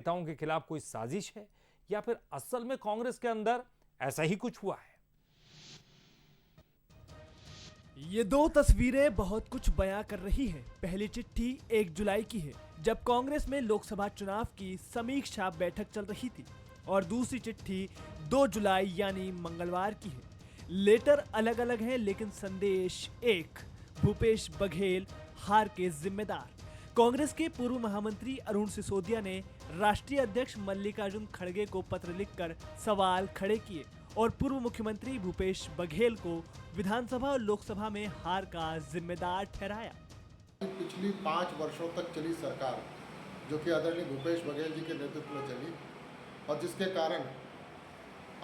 नेताओं के खिलाफ कोई साजिश है या फिर असल में कांग्रेस के अंदर ऐसा ही कुछ हुआ है? ये दो तस्वीरें बहुत कुछ बयां कर रही हैं। पहली चिट्ठी 1 जुलाई की है, जब कांग्रेस में लोकसभा चुनाव की समीक्षा बैठक चल रही थी, और दूसरी चिट्ठी 2 जुलाई यानी मंगलवार की है। लेटर अलग अलग हैं लेकिन संदेश एक। भूपेश बघेल हार के जिम्मेदार। कांग्रेस के पूर्व महामंत्री अरुण सिसोदिया ने राष्ट्रीय अध्यक्ष मल्लिकार्जुन खड़गे को पत्र लिखकर सवाल खड़े किए और पूर्व मुख्यमंत्री भूपेश बघेल को विधानसभा और लोकसभा में हार का जिम्मेदार ठहराया। पिछली 5 वर्षों तक चली सरकार, जो कि आदरणीय भूपेश बघेल जी के नेतृत्व में चली, और जिसके कारण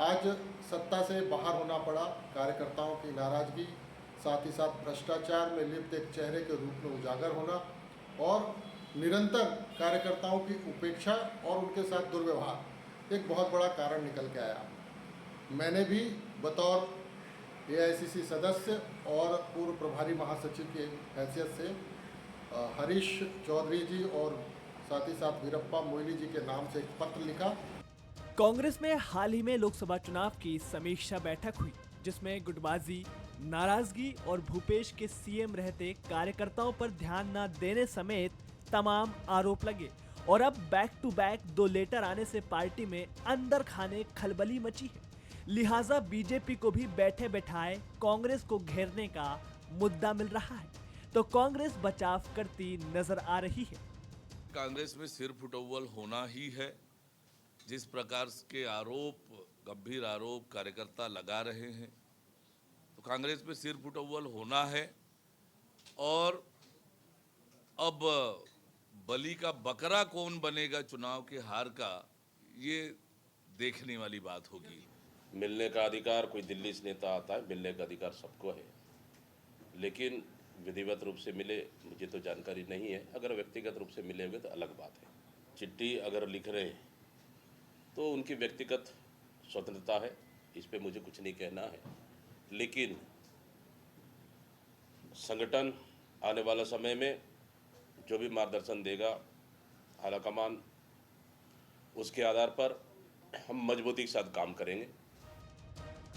आज सत्ता से बाहर होना पड़ा, कार्यकर्ताओं की नाराजगी, साथ ही साथ भ्रष्टाचार में लिप्त एक चेहरे के रूप में उजागर होना और निरंतर कार्यकर्ताओं की उपेक्षा और उनके साथ दुर्व्यवहार एक बहुत बड़ा कारण निकल के आया। मैंने भी बतौर एआईसीसी सदस्य और पूर्व प्रभारी महासचिव की हैसियत से हरीश चौधरी जी और साथ ही साथ वीरप्पा मोइली जी के नाम से एक पत्र लिखा। कांग्रेस में हाल ही में लोकसभा चुनाव की समीक्षा बैठक हुई, जिसमें गुटबाजी, नाराजगी और भूपेश के सीएम रहते कार्यकर्ताओं पर ध्यान न देने समेत तमाम आरोप लगे। और अब बैक टू बैक 2 लेटर आने से पार्टी में अंदर खाने खलबली मची है। लिहाजा बीजेपी को भी बैठे बैठाए कांग्रेस को घेरने का मुद्दा मिल रहा है, तो कांग्रेस बचाव करती नजर आ रही है। कांग्रेस में सिर फुटौल होना ही है। जिस प्रकार के आरोप, गंभीर आरोप कार्यकर्ता लगा रहे हैं, तो कांग्रेस में सिर फुटौल होना है। और अब बलि का बकरा कौन बनेगा चुनाव के हार का, ये देखने वाली बात होगी। मिलने का अधिकार, कोई दिल्ली से नेता आता है, मिलने का अधिकार सबको है, लेकिन विधिवत रूप से मिले मुझे तो जानकारी नहीं है। अगर व्यक्तिगत रूप से मिले हुए तो अलग बात है। चिट्ठी अगर लिख रहे हैं तो उनकी व्यक्तिगत स्वतंत्रता है, इस पे मुझे कुछ नहीं कहना है। लेकिन संगठन आने वाला समय में जो भी मार्गदर्शन देगा आलाकमान, उसके आधार पर हम मजबूती के साथ काम करेंगे।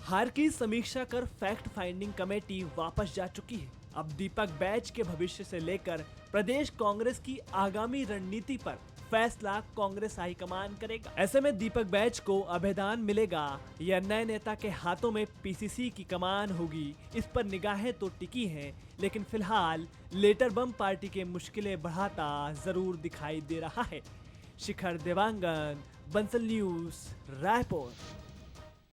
हार की समीक्षा कर फैक्ट फाइंडिंग कमेटी वापस जा चुकी है। अब दीपक बैच के भविष्य से लेकर प्रदेश कांग्रेस की आगामी रणनीति पर फैसला कांग्रेस हाईकमान करेगा। ऐसे में दीपक बैच को अभेदान मिलेगा या नए नेता के हाथों में पीसीसी की कमान होगी, इस पर निगाहें तो टिकी हैं, लेकिन फिलहाल लेटर बम पार्टी के मुश्किलें बढ़ाता जरूर दिखाई दे रहा है। शिखर देवांगन, बंसल न्यूज, रायपुर।